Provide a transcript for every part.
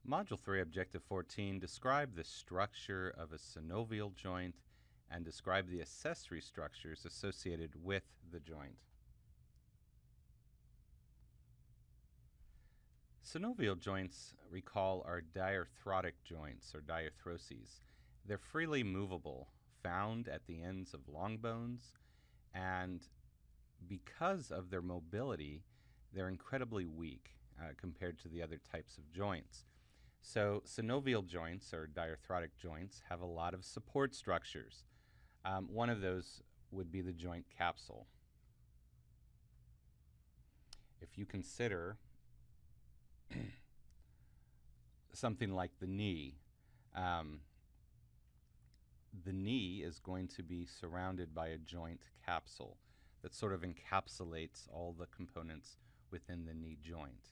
Module 3, Objective 14, describe the structure of a synovial joint and describe the accessory structures associated with the joint. Synovial joints, recall, are diarthrotic joints or diarthroses. They're freely movable, found at the ends of long bones, and because of their mobility, they're incredibly weak compared to the other types of joints. So synovial joints or diarthrotic joints have a lot of support structures. One of those would be the joint capsule. If you consider something like the knee is going to be surrounded by a joint capsule that sort of encapsulates all the components within the knee joint.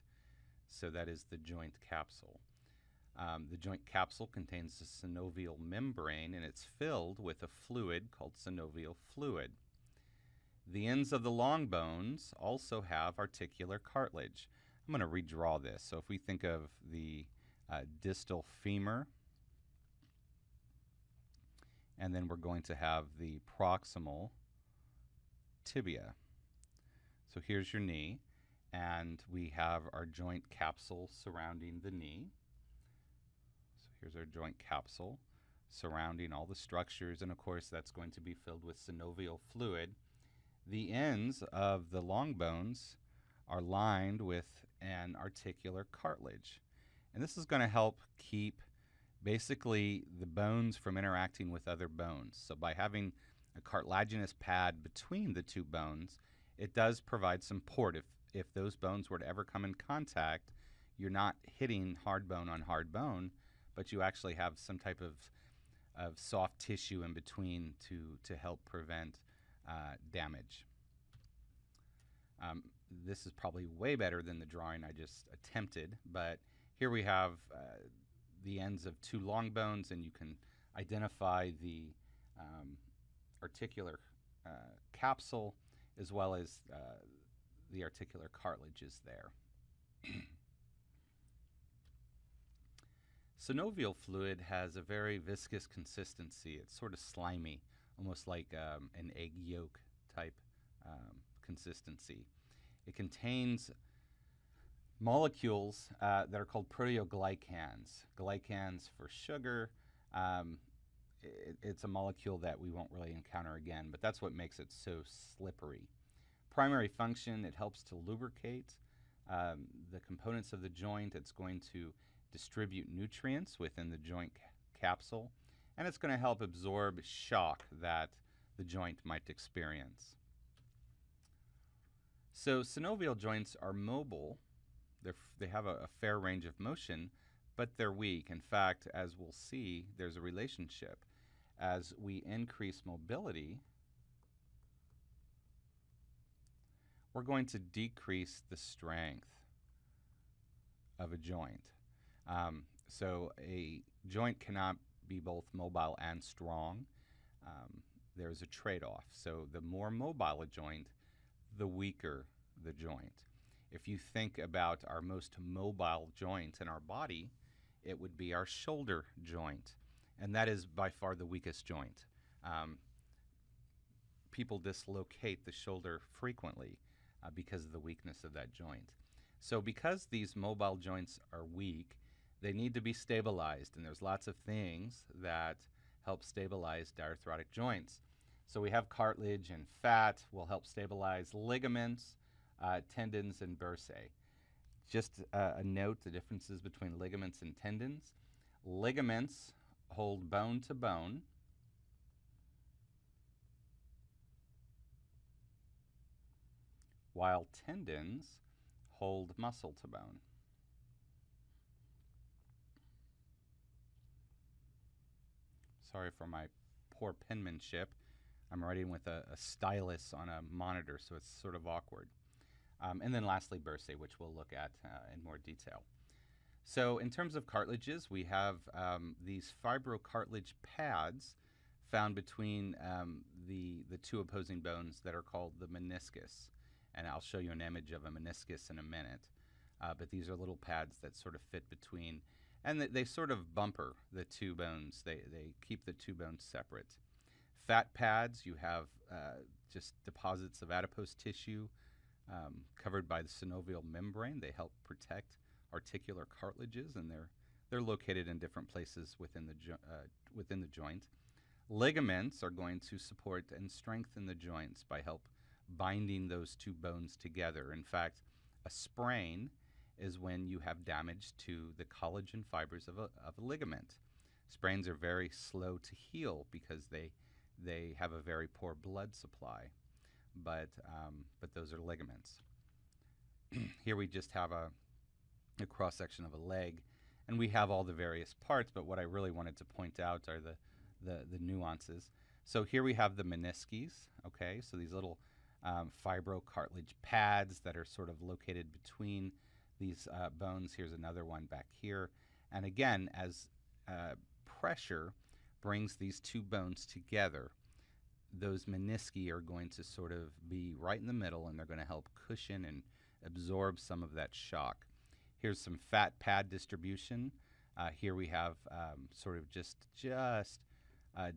So that is the joint capsule. The joint capsule contains a synovial membrane, and it's filled with a fluid called synovial fluid. The ends of the long bones also have articular cartilage. I'm going to redraw this. So if we think of the distal femur, and then we're going to have the proximal tibia. So here's your knee, and we have our joint capsule surrounding the knee. So here's our joint capsule surrounding all the structures, and of course that's going to be filled with synovial fluid. The ends of the long bones are lined with an articular cartilage, and this is going to help keep basically the bones from interacting with other bones. So by having a cartilaginous pad between the two bones, it does provide support. If those bones were to ever come in contact, you're not hitting hard bone on hard bone, but you actually have some type of soft tissue in between to help prevent damage. This is probably way better than the drawing I just attempted, but here we have the ends of two long bones, and you can identify the articular capsule as well as the articular cartilages there. Synovial fluid has a very viscous consistency. It's sort of slimy, almost like an egg yolk type consistency. It contains molecules that are called proteoglycans. Glycans for sugar. It's a molecule that we won't really encounter again, but that's what makes it so slippery. Primary function, it helps to lubricate the components of the joint. It's going to distribute nutrients within the joint capsule, and it's going to help absorb shock that the joint might experience. So synovial joints are mobile. They have a fair range of motion, but they're weak. In fact, as we'll see, there's a relationship. As we increase mobility, we're going to decrease the strength of a joint. So a joint cannot be both mobile and strong. There's a trade-off. So the more mobile a joint, the weaker the joint. If you think about our most mobile joint in our body, it would be our shoulder joint, and that is by far the weakest joint. People dislocate the shoulder frequently because of the weakness of that joint. So because these mobile joints are weak, they need to be stabilized, and there's lots of things that help stabilize diarthrotic joints. So we have cartilage and fat will help stabilize ligaments, tendons, and bursae. Just a note, the differences between ligaments and tendons. Ligaments hold bone to bone, while tendons hold muscle to bone. Sorry for my poor penmanship. I'm writing with a stylus on a monitor, so it's sort of awkward. And then lastly, bursae, which we'll look at in more detail. So in terms of cartilages, we have these fibrocartilage pads found between the two opposing bones that are called the meniscus. And I'll show you an image of a meniscus in a minute. But these are little pads that sort of fit between. And they sort of bumper the two bones. They keep the two bones separate. Fat pads, you have just deposits of adipose tissue covered by the synovial membrane. They help protect articular cartilages, and they're located in different places within the joint. Ligaments are going to support and strengthen the joints by help binding those two bones together. In fact, a sprain is when you have damage to the collagen fibers of a ligament. Sprains are very slow to heal because they have a very poor blood supply, but those are ligaments. Here we just have a cross-section of a leg, and we have all the various parts, but what I really wanted to point out are the nuances. So here we have the meniscus, okay? So these little fibrocartilage pads that are sort of located between these bones. Here's another one back here. And again, as pressure brings these two bones together, those menisci are going to sort of be right in the middle, and they're going to help cushion and absorb some of that shock. Here's some fat pad distribution. Here we have sort of just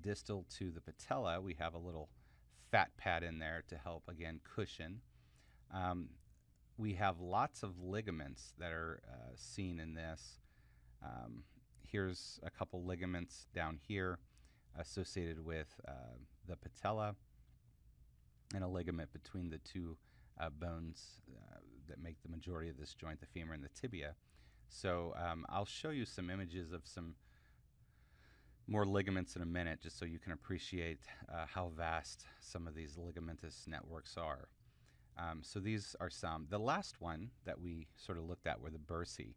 distal to the patella, we have a little fat pad in there to help, again, cushion. We have lots of ligaments that are seen in this. Here's a couple ligaments down here associated with the patella, and a ligament between the two bones that make the majority of this joint, the femur and the tibia. So I'll show you some images of some more ligaments in a minute, just so you can appreciate how vast some of these ligamentous networks are. So these are some. The last one that we sort of looked at were the bursae.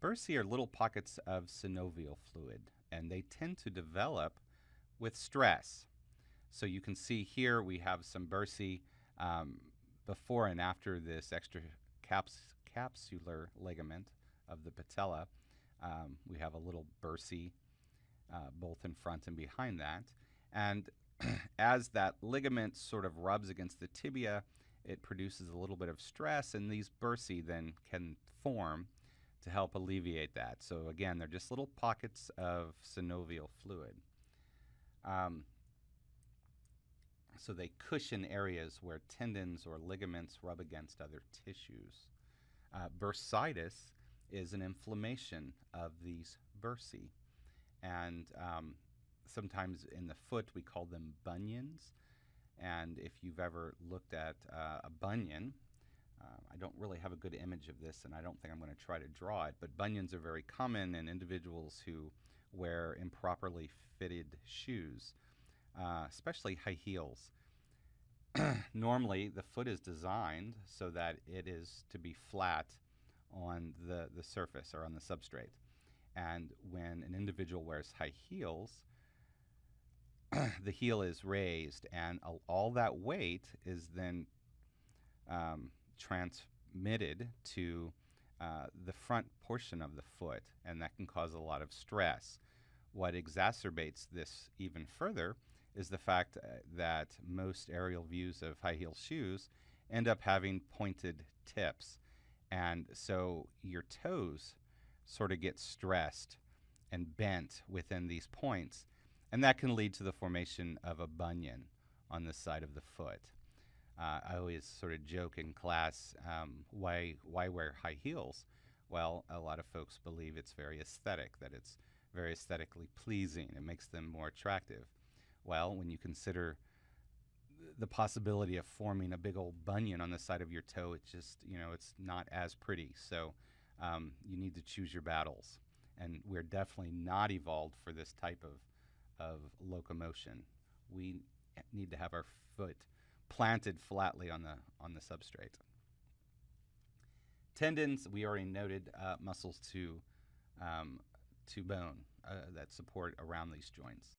Bursae are little pockets of synovial fluid, and they tend to develop with stress. So you can see here we have some bursae before and after this extra capsular ligament of the patella. We have a little bursae both in front and behind that. And as that ligament sort of rubs against the tibia, it produces a little bit of stress, and these bursae then can form to help alleviate that. So again, they're just little pockets of synovial fluid. So they cushion areas where tendons or ligaments rub against other tissues. Bursitis is an inflammation of these bursae. And sometimes in the foot we call them bunions. And if you've ever looked at a bunion, I don't really have a good image of this, and I don't think I'm going to try to draw it, but bunions are very common in individuals who wear improperly fitted shoes, especially high heels. Normally, the foot is designed so that it is to be flat on the surface or on the substrate. And when an individual wears high heels, the heel is raised, and all that weight is then transmitted to the front portion of the foot, and that can cause a lot of stress. What exacerbates this even further is the fact that most aerial views of high heel shoes end up having pointed tips, and so your toes sort of get stressed and bent within these points, and that can lead to the formation of a bunion on the side of the foot. I always sort of joke in class, why wear high heels? Well, a lot of folks believe it's very aesthetic, that it's very aesthetically pleasing. It makes them more attractive. Well, when you consider the possibility of forming a big old bunion on the side of your toe, it's just, it's not as pretty. So you need to choose your battles. And we're definitely not evolved for this type of locomotion. We need to have our foot planted flatly on the substrate. Tendons, we already noted, muscles to bone that support around these joints.